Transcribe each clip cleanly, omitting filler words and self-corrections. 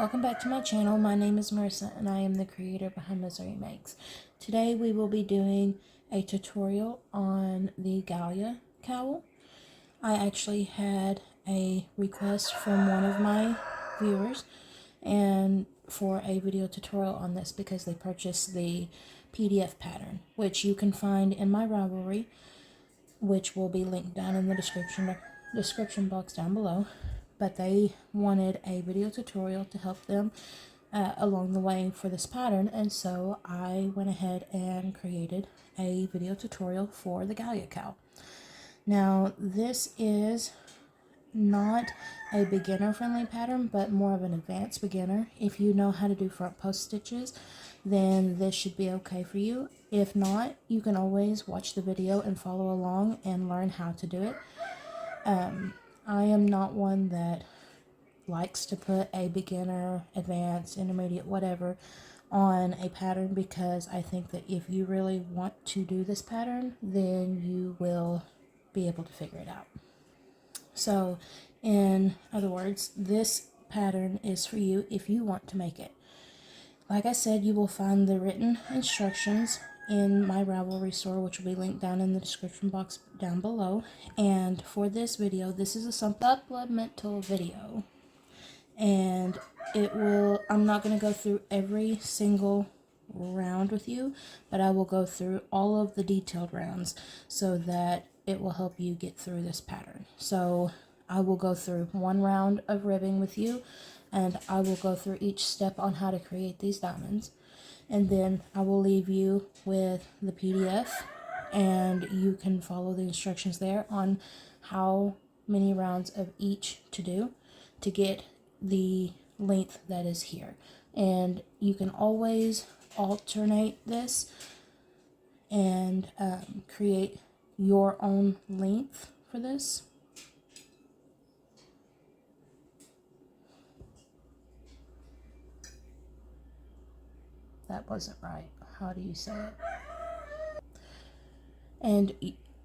Welcome back to my channel. My name is Marissa and I am the creator behind Misery Makes. Today we will be doing a tutorial on the Gallia Cowl. I actually had a request from one of my viewers and for a video tutorial on this because they purchased the PDF pattern, which you can find in my Ravelry, which will be linked down in the description box down below. But they wanted a video tutorial to help them along the way for this pattern, and so I went ahead and created a video tutorial for the Gallia Cowl. Now, this is not a beginner friendly pattern, but more of an advanced beginner. If you know how to do front post stitches, then this should be okay for you. If not, you can always watch the video and follow along and learn how to do it. I am not one that likes to put a beginner, advanced, intermediate, whatever on a pattern, because I think that if you really want to do this pattern, then you will be able to figure it out. So, in other words, this pattern is for you if you want to make it. Like I said, you will find the written instructions in my Ravelry store, which will be linked down in the description box down below. And for this video, this is a supplemental video, and I'm not going to go through every single round with you, but I will go through all of the detailed rounds so that it will help you get through this pattern. So I will go through one round of ribbing with you, and I will go through each step on how to create these diamonds. And then I will leave you with the PDF, and you can follow the instructions there on how many rounds of each to do to get the length that is here. And you can always alternate this and create your own length for this. That wasn't right. How do you say it? And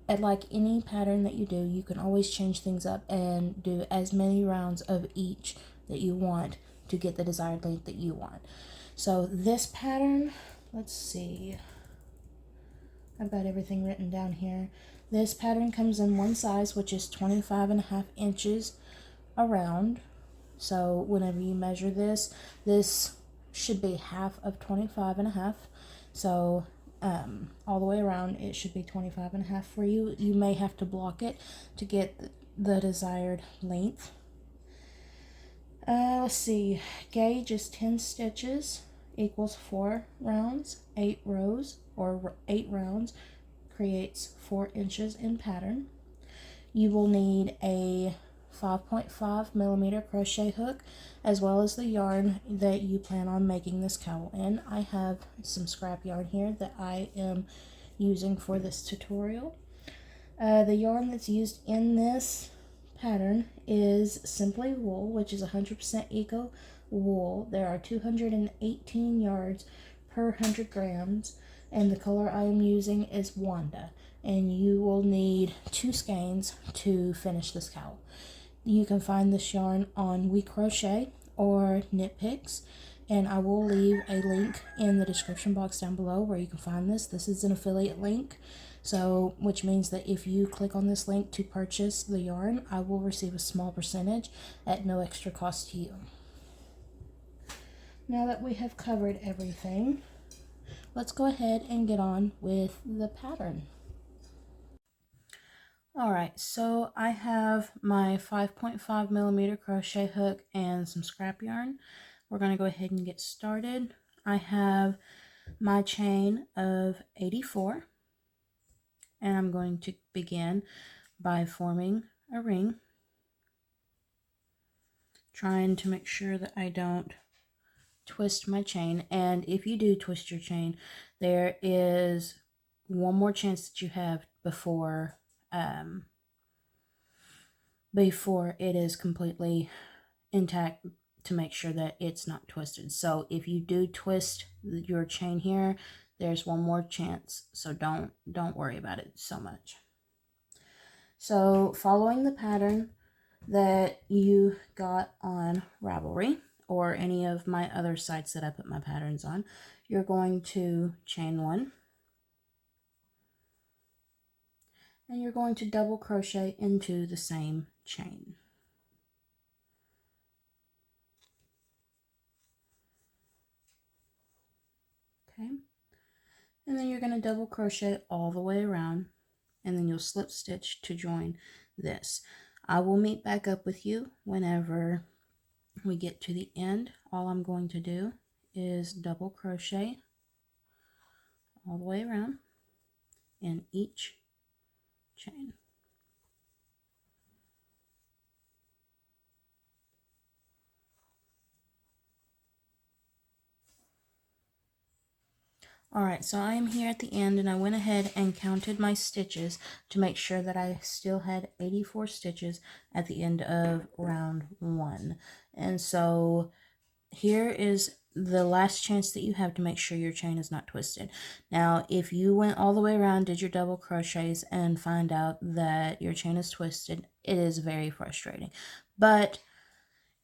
like any pattern that you do, you can always change things up and do as many rounds of each that you want to get the desired length that you want. So this pattern, let's see. I've got everything written down here. This pattern comes in one size, which is 25.5 inches around. So whenever you measure this should be half of 25.5. So all the way around it should be 25.5 for you. You may have to block it to get the desired length. Let's see, gauge is 10 stitches equals 4 rounds. 8 rows or 8 rounds creates 4 inches in pattern. You will need a 5.5 millimeter crochet hook, as well as the yarn that you plan on making this cowl in. I have some scrap yarn here that I am using for this tutorial. The yarn that's used in this pattern is Simply Wool, which is 100% eco wool. There are 218 yards per 100 grams, and the color I am using is Wanda. And you will need 2 skeins to finish this cowl. You can find this yarn on We Crochet or Knit Picks, and I will leave a link in the description box down below where you can find this. This is an affiliate link, so which means that if you click on this link to purchase the yarn, I will receive a small percentage at no extra cost to you. Now that we have covered everything, let's go ahead and get on with the pattern. Alright, so I have my 5.5 millimeter crochet hook and some scrap yarn. We're going to go ahead and get started. I have my chain of 84, and I'm going to begin by forming a ring, trying to make sure that I don't twist my chain. And if you do twist your chain, there is one more chance that you have before it is completely intact, to make sure that it's not twisted. So if you do twist your chain here, there's one more chance, so don't worry about it so much. So following the pattern that you got on Ravelry or any of my other sites that I put my patterns on, you're going to chain 1, and you're going to double crochet into the same chain. Okay, and then you're going to double crochet all the way around, and then you'll slip stitch to join this. I will meet back up with you whenever we get to the end. All I'm going to do is double crochet all the way around in each chain. Alright, so I am here at the end, and I went ahead and counted my stitches to make sure that I still had 84 stitches at the end of round 1. And so here is the last chance that you have to make sure your chain is not twisted. Now, if you went all the way around, did your double crochets, and find out that your chain is twisted, it is very frustrating. But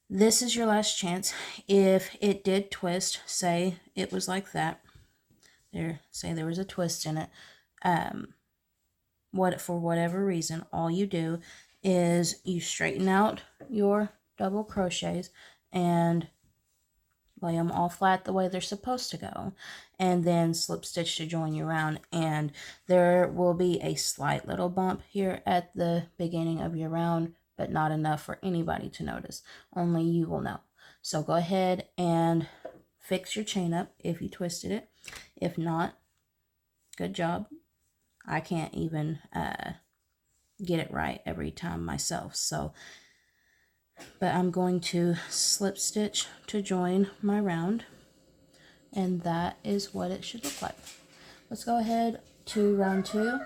this is your last chance. If it did twist, say it was like that, say there was a twist in it, for whatever reason, all you do is you straighten out your double crochets and lay them all flat the way they're supposed to go, and then slip stitch to join your round. And there will be a slight little bump here at the beginning of your round, but not enough for anybody to notice. Only you will know. So go ahead and fix your chain up if you twisted it. If not, good job. I can't even get it right every time myself. But I'm going to slip stitch to join my round, and that is what it should look like. Let's go ahead to round 2.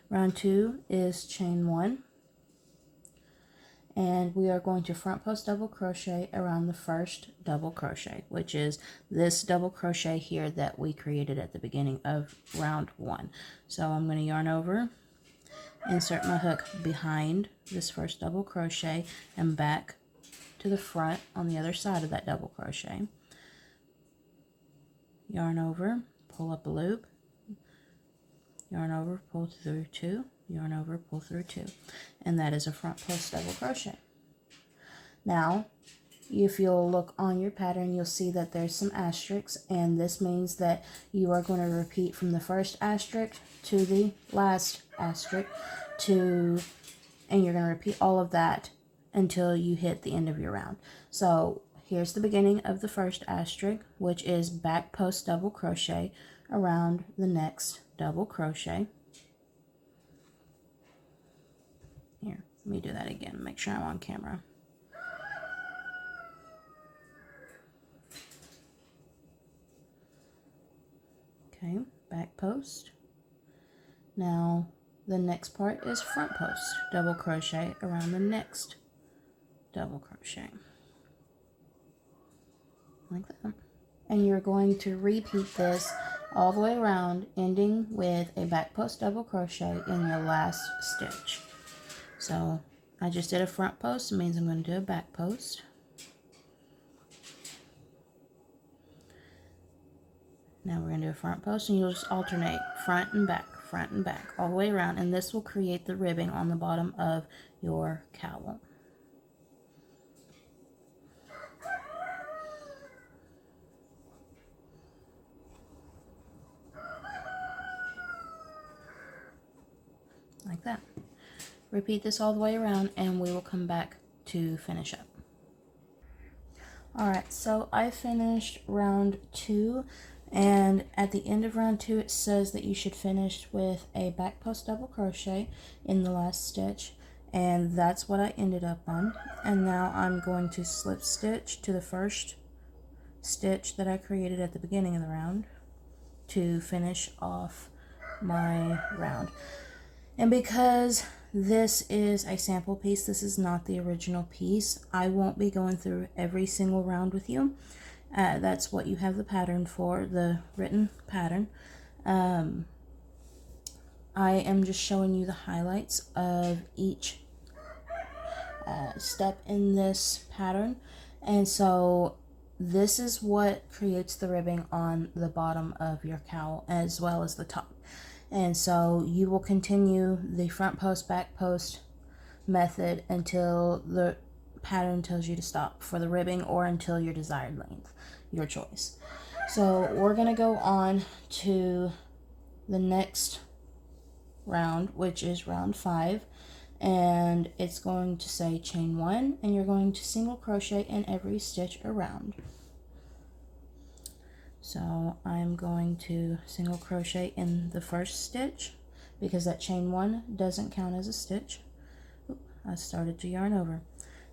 Round 2 is chain 1, and we are going to front post double crochet around the first double crochet, which is this double crochet here that we created at the beginning of round 1. So I'm going to yarn over, insert my hook behind this first double crochet, and back to the front on the other side of that double crochet. Yarn over, pull up a loop, yarn over, pull through 2, yarn over, pull through 2, and that is a front post double crochet. Now, if you'll look on your pattern, you'll see that there's some asterisks, and this means that you are going to repeat from the first asterisk to the last asterisk and you're going to repeat all of that until you hit the end of your round. So here's the beginning of the first asterisk, which is back post double crochet around the next double crochet. Here, let me do that again, make sure I'm on camera. Okay, back post. Now the next part is front post double crochet around the next double crochet, like that. And you're going to repeat this all the way around, ending with a back post double crochet in your last stitch. So I just did a front post, it means I'm going to do a back post. Now we're going to do a front post, and you'll just alternate front and back, all the way around, and this will create the ribbing on the bottom of your cowl. Like that. Repeat this all the way around, and we will come back to finish up. Alright, so I finished round 2, and at the end of round 2 it says that you should finish with a back post double crochet in the last stitch, and that's what I ended up on. And now I'm going to slip stitch to the first stitch that I created at the beginning of the round to finish off my round. And because this is a sample piece, this is not the original piece, I won't be going through every single round with you. That's what you have the pattern for, the written pattern. I am just showing you the highlights of each step in this pattern, And so this is what creates the ribbing on the bottom of your cowl as well as the top. And so you will continue the front post, back post method until the pattern tells you to stop for the ribbing, or until your desired length, your choice. So we're going to go on to the next round, which is round 5, and it's going to say chain 1, and you're going to single crochet in every stitch around. So I'm going to single crochet in the first stitch because that chain 1 doesn't count as a stitch. Oop, I started to yarn over,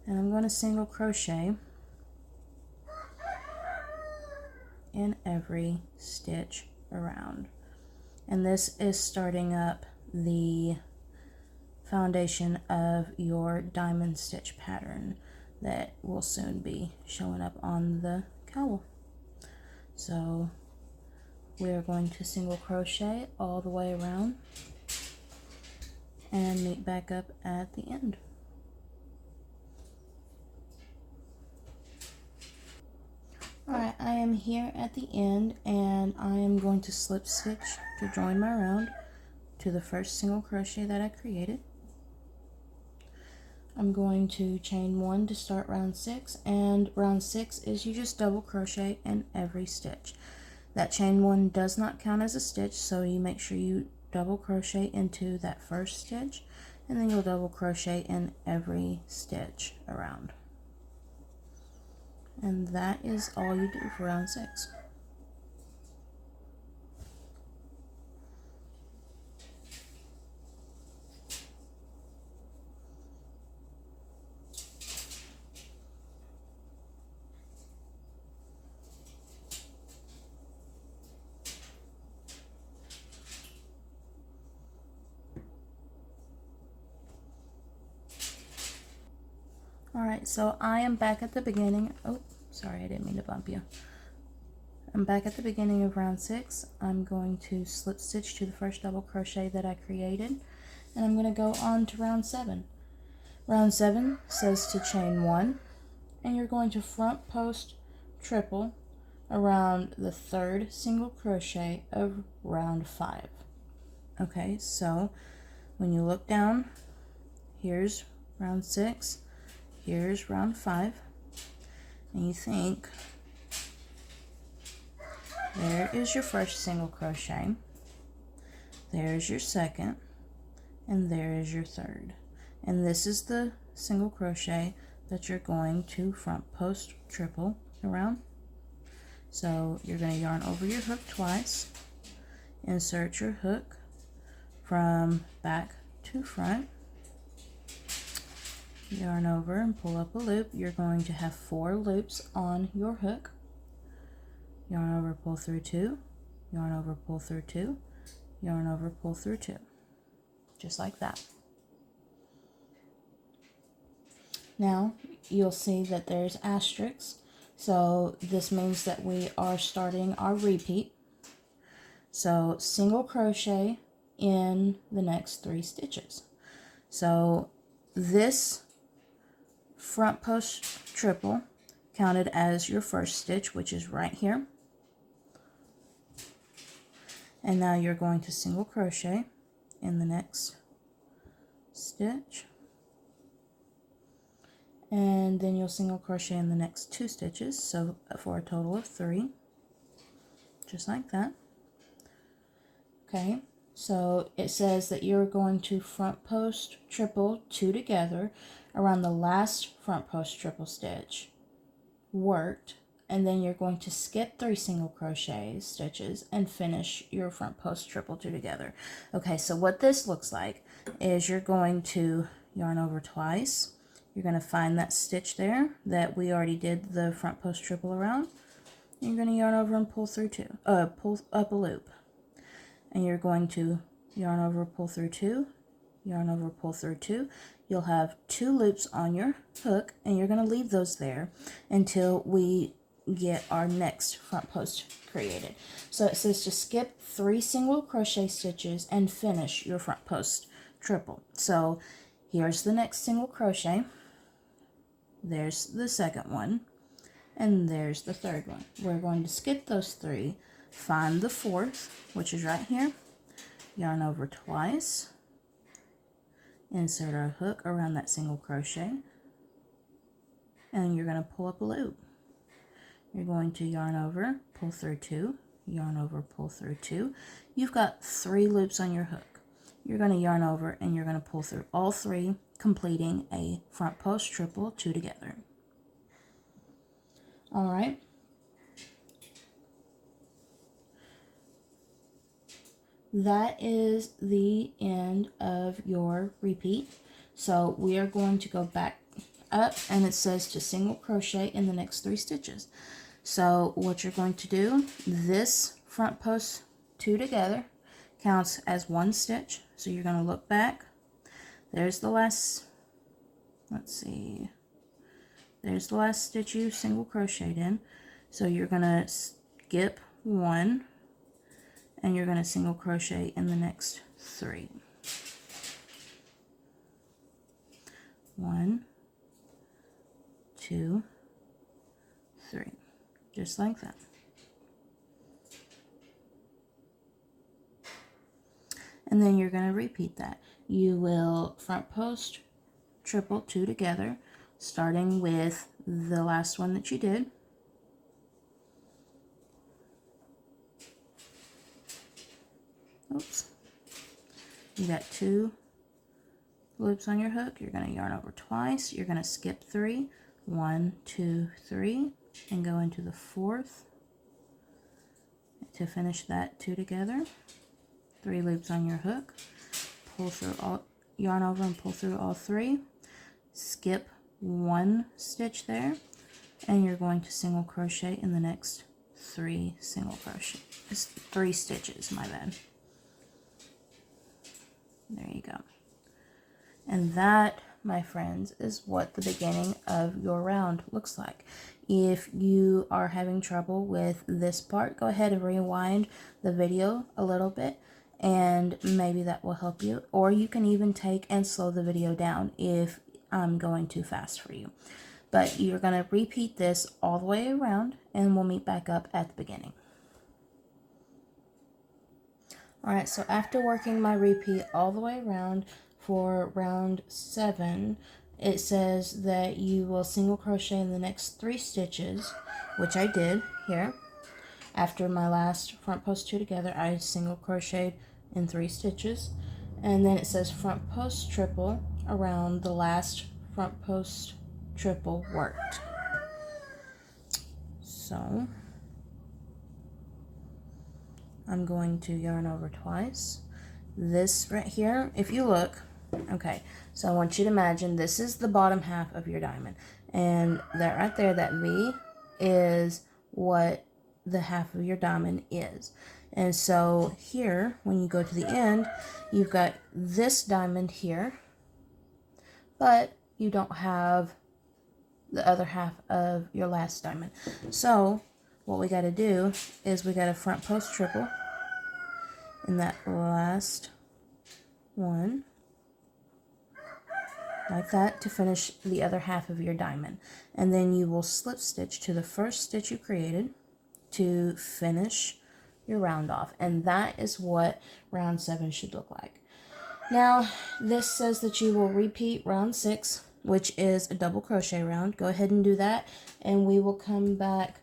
and I'm going to single crochet in every stitch around. And this is starting up the foundation of your diamond stitch pattern that will soon be showing up on the cowl. So we're going to single crochet all the way around and meet back up at the end. Alright, I am here at the end, and I am going to slip stitch to join my round to the first single crochet that I created. I'm going to chain 1 to start round 6, and round 6 is you just double crochet in every stitch. That chain 1 does not count as a stitch, so you make sure you double crochet into that first stitch, and then you'll double crochet in every stitch around. And that is all you do for round 6. Alright, so I am back at the beginning. Oh, sorry, I didn't mean to bump you. I'm back at the beginning of round 6. I'm going to slip stitch to the first double crochet that I created, and I'm going to go on to round 7. Round 7 says to chain 1, and you're going to front post triple around the third single crochet of round 5. Okay, so when you look down, here's round 6, here's round 5, and you think there is your first single crochet, there's your second, and there is your third. And this is the single crochet that you're going to front post triple around. So you're going to yarn over your hook twice, insert your hook from back to front, yarn over and pull up a loop. You're going to have 4 loops on your hook. Yarn over, pull through 2, yarn over, pull through 2, yarn over, pull through 2, just like that. Now you'll see that there's asterisks, so this means that we are starting our repeat. So single crochet in the next 3 stitches. So this front post triple counted as your first stitch, which is right here. And now you're going to single crochet in the next stitch, and then you'll single crochet in the next 2 stitches, so for a total of 3, just like that. Okay, so it says that you're going to front post triple 2 together around the last front post triple stitch worked, and then you're going to skip 3 single crochet stitches and finish your front post triple 2 together. Okay, so what this looks like is you're going to yarn over twice. You're going to find that stitch there that we already did the front post triple around. And you're going to yarn over and pull through 2, pull up a loop. And you're going to yarn over, pull through 2, yarn over, pull through 2. You'll have 2 loops on your hook, and you're going to leave those there until we get our next front post created. So it says to skip 3 single crochet stitches and finish your front post triple. So here's the next single crochet. There's the second one. and there's the third one. We're going to skip those 3, find the 4th, which is right here, yarn over twice, insert our hook around that single crochet, and you're going to pull up a loop. You're going to yarn over, pull through 2, yarn over, pull through 2. You've got 3 loops on your hook. You're going to yarn over and you're going to pull through all 3, completing a front post triple 2 together. All right. That is the end of your repeat. So we are going to go back up, and it says to single crochet in the next 3 stitches. So what you're going to do, this front post 2 together counts as 1 stitch. So you're going to look back. There's the last, let's see, there's the last stitch you single crocheted in. So you're going to skip 1, and you're going to single crochet in the next 3. 1, 2, 3, just like that. And then you're going to repeat that. You will front post triple 2 together, starting with the last one that you did. Oops. You got 2 loops on your hook. You're going to yarn over twice. You're going to skip 3. 1, 2, 3, and go into the 4th to finish that 2 together. 3 loops on your hook. Pull through all, yarn over and pull through all 3. Skip 1 stitch there, and you're going to single crochet in the next 3 single crochet. 3 stitches, my bad. There you go. And that, my friends, is what the beginning of your round looks like. If you are having trouble with this part, go ahead and rewind the video a little bit, and maybe that will help you. Or you can even take and slow the video down if I'm going too fast for you. But you're going to repeat this all the way around, and we'll meet back up at the beginning. Alright, so after working my repeat all the way around for round 7, it says that you will single crochet in the next 3 stitches, which I did here. After my last front post 2 together, I single crocheted in 3 stitches, and then it says front post triple around the last front post triple worked. So I'm going to yarn over twice. This right here, if you look, okay, so I want you to imagine this is the bottom half of your diamond, and that right there, that V, is what the half of your diamond is. And so here, when you go to the end, you've got this diamond here, but you don't have the other half of your last diamond. So what we got to do is we got to front post triple in that last one, like that, to finish the other half of your diamond. And then you will slip stitch to the first stitch you created to finish your round off. And that is what round 7 should look like. Now this says that you will repeat round 6, which is a double crochet round. Go ahead and do that, and we will come back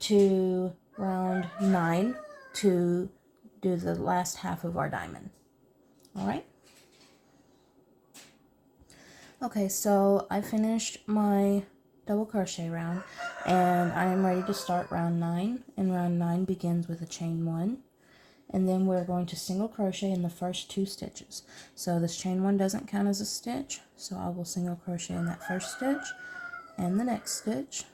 to round 9 to do the last half of our diamond. All right. Okay, so I finished my double crochet round, and I am ready to start round 9. And round 9 begins with a chain 1, and then we're going to single crochet in the first 2 stitches. So this chain 1 doesn't count as a stitch, so I will single crochet in that first stitch and the next stitch.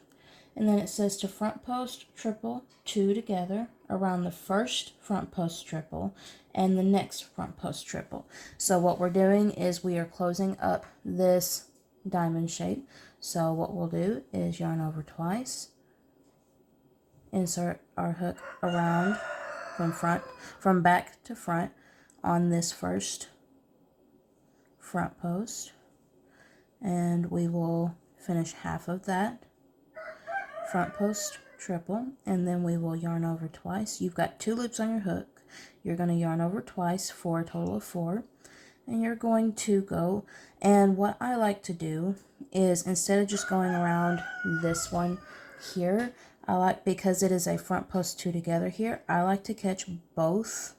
And then it says to front post triple 2 together around the first front post triple and the next front post triple. So what we're doing is we are closing up this diamond shape. So what we'll do is yarn over twice, insert our hook around from back to front on this first front post, and we will finish half of that, front post triple, and then we will yarn over twice. You've got 2 loops on your hook. You're going to yarn over twice for a total of 4, and you're going to go, and what I like to do is, instead of just going around this one here, I like, because it is a front post 2 together here, I like to catch both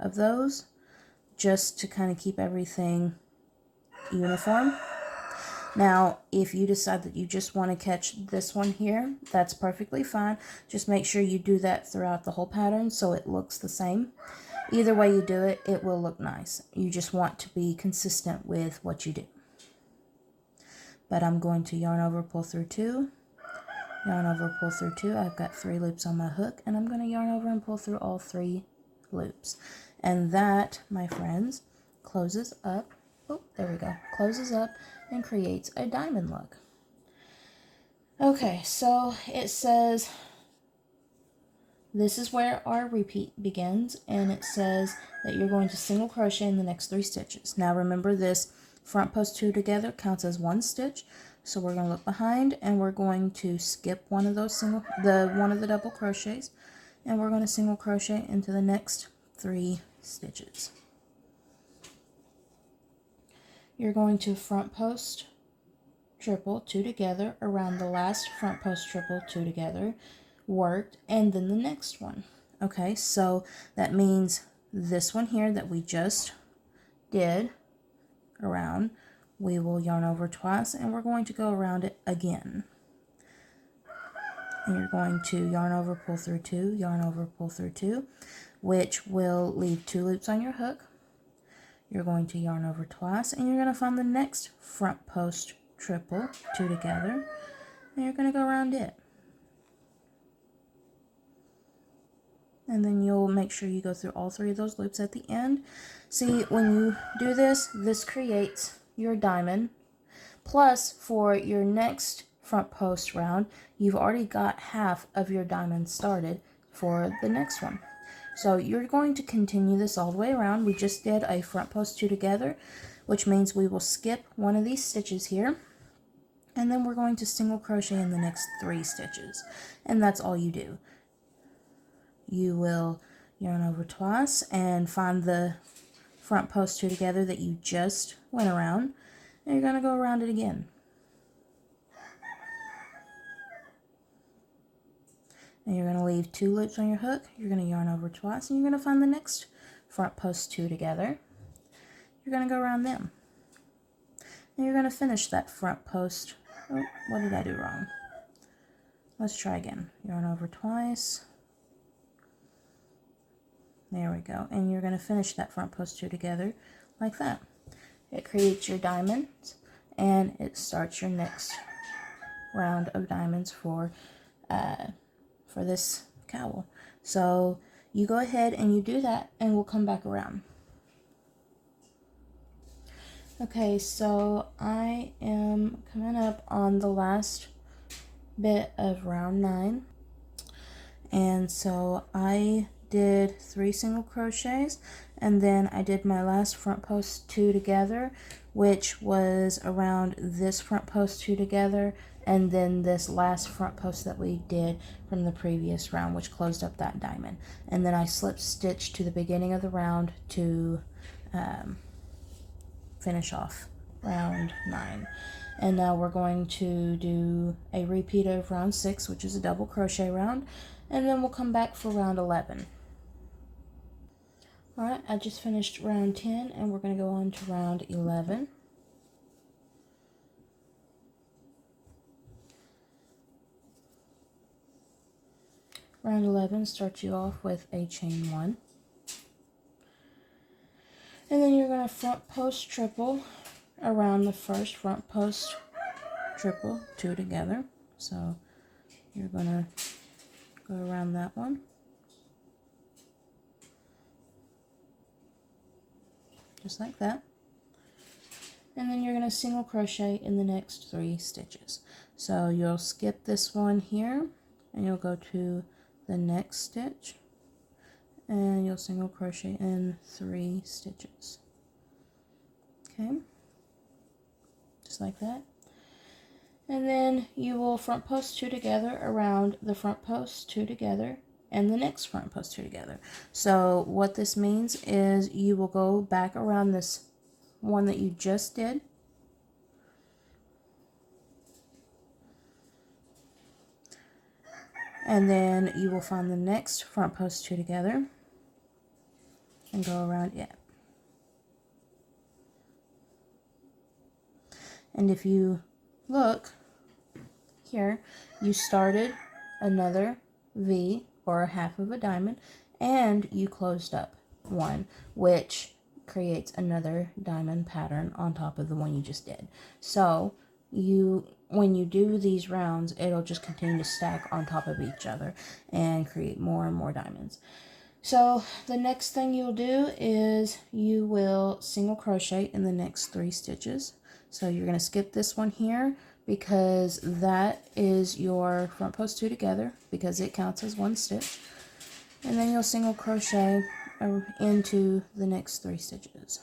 of those just to kind of keep everything uniform. Now, if you decide that you just want to catch this one here, that's perfectly fine. Just make sure you do that throughout the whole pattern so it looks the same. Either way you do it, it will look nice. You just want to be consistent with what you do. But I'm going to yarn over, pull through 2, yarn over, pull through 2. I've got 3 loops on my hook, and I'm going to yarn over and pull through all 3 loops. And that, my friends, closes up. Oh, there we go. Closes up and creates a diamond look. Okay, so it says this is where our repeat begins, and it says that you're going to single crochet in the next 3 stitches. Now remember, this front post 2 together counts as 1 stitch, so we're going to look behind and we're going to skip one of those one of the double crochets, and we're going to single crochet into the next 3 stitches. You're going to front post triple 2 together around the last front post triple 2 together, worked, and then the next one. Okay, so that means this one here that we just did around, we will yarn over twice, and we're going to go around it again. And you're going to yarn over, pull through 2, yarn over, pull through 2, which will leave 2 loops on your hook. You're going to yarn over twice, and you're going to find the next front post triple 2 together, and you're going to go around it. And then you'll make sure you go through all 3 of those loops at the end. See, when you do this, this creates your diamond. Plus, for your next front post round, you've already got half of your diamond started for the next one. So you're going to continue this all the way around. We just did a front post 2 together, which means we will skip one of these stitches here, and then we're going to single crochet in the next 3 stitches, and that's all you do. You will yarn over twice and find the front post 2 together that you just went around, and you're going to go around it again. And you're going to leave 2 loops on your hook, you're going to yarn over twice, and you're going to find the next front post 2 together. You're going to go around them. And you're going to finish that front post. Oh, what did I do wrong? Let's try again. Yarn over twice. There we go. And you're going to finish that front post 2 together like that. It creates your diamonds, and it starts your next round of diamonds for this cowl. So you go ahead and you do that, and we'll come back around. Okay, so I am coming up on the last bit of round 9, and so I did 3 single crochets, and then I did my last front post 2 together, which was around this front post 2 together, and then this last front post that we did from the previous round, which closed up that diamond. And then I slip stitched to the beginning of the round to finish off round 9. And now we're going to do a repeat of round 6, which is a double crochet round, and then we'll come back for round 11. Alright, I just finished round 10, and we're going to go on to round 11. Round 11 starts you off with a chain 1. And then you're going to front post triple around the first front post triple 2 together. So you're going to go around that one. Just like that. And then you're going to single crochet in the next 3 stitches. So you'll skip this one here, and you'll go to the next stitch, and you'll single crochet in 3 stitches. Okay, just like that. And then you will front post 2 together around the front post 2 together and the next front post 2 together. So what this means is you will go back around this one that you just did, and then you will find the next front post 2 together and go around it. And if you look here, you started another V or a half of a diamond, and you closed up one, which creates another diamond pattern on top of the one you just did. So when you do these rounds, it'll just continue to stack on top of each other and create more and more diamonds. So the next thing you'll do is you will single crochet in the next 3 stitches. So you're going to skip this one here because that is your front post 2 together, because it counts as 1 stitch. And then you'll single crochet into the next 3 stitches.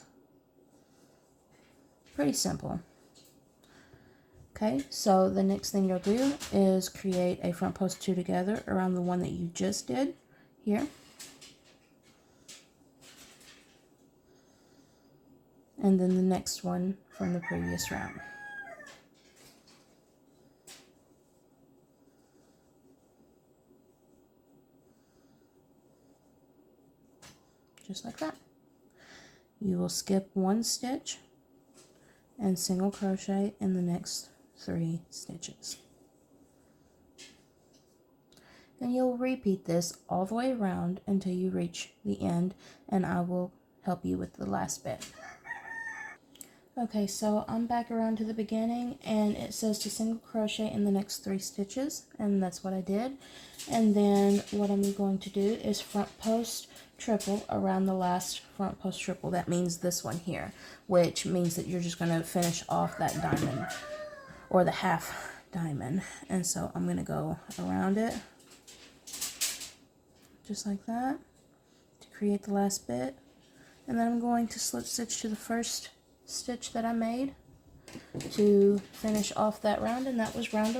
Pretty simple. Okay, so the next thing you'll do is create a front post 2 together around the one that you just did here. And then the next one from the previous round. Just like that. You will skip 1 stitch and single crochet in the next 3 stitches. And you'll repeat this all the way around until you reach the end, and I will help you with the last bit. Okay, so I'm back around to the beginning, and it says to single crochet in the next 3 stitches, and that's what I did. And then what I'm going to do is front post triple around the last front post triple. That means this one here, which means that you're just going to finish off that diamond, or the half diamond. And so I'm going to go around it just like that to create the last bit, and then I'm going to slip stitch to the first stitch that I made to finish off that round, and that was round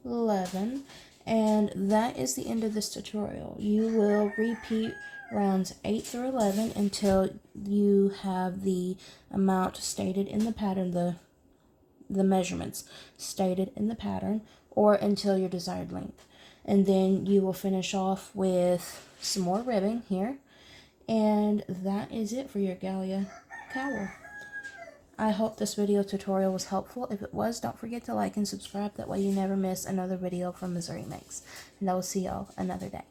11. And that is the end of this tutorial. You will repeat rounds 8 through 11 until you have the amount stated in the pattern, the measurements stated in the pattern, or until your desired length. And then you will finish off with some more ribbing here, and that is it for your Gallia Cowl. I hope this video tutorial was helpful. If it was, don't forget to like and subscribe. That way you never miss another video from Missouri Makes. And I will see y'all another day.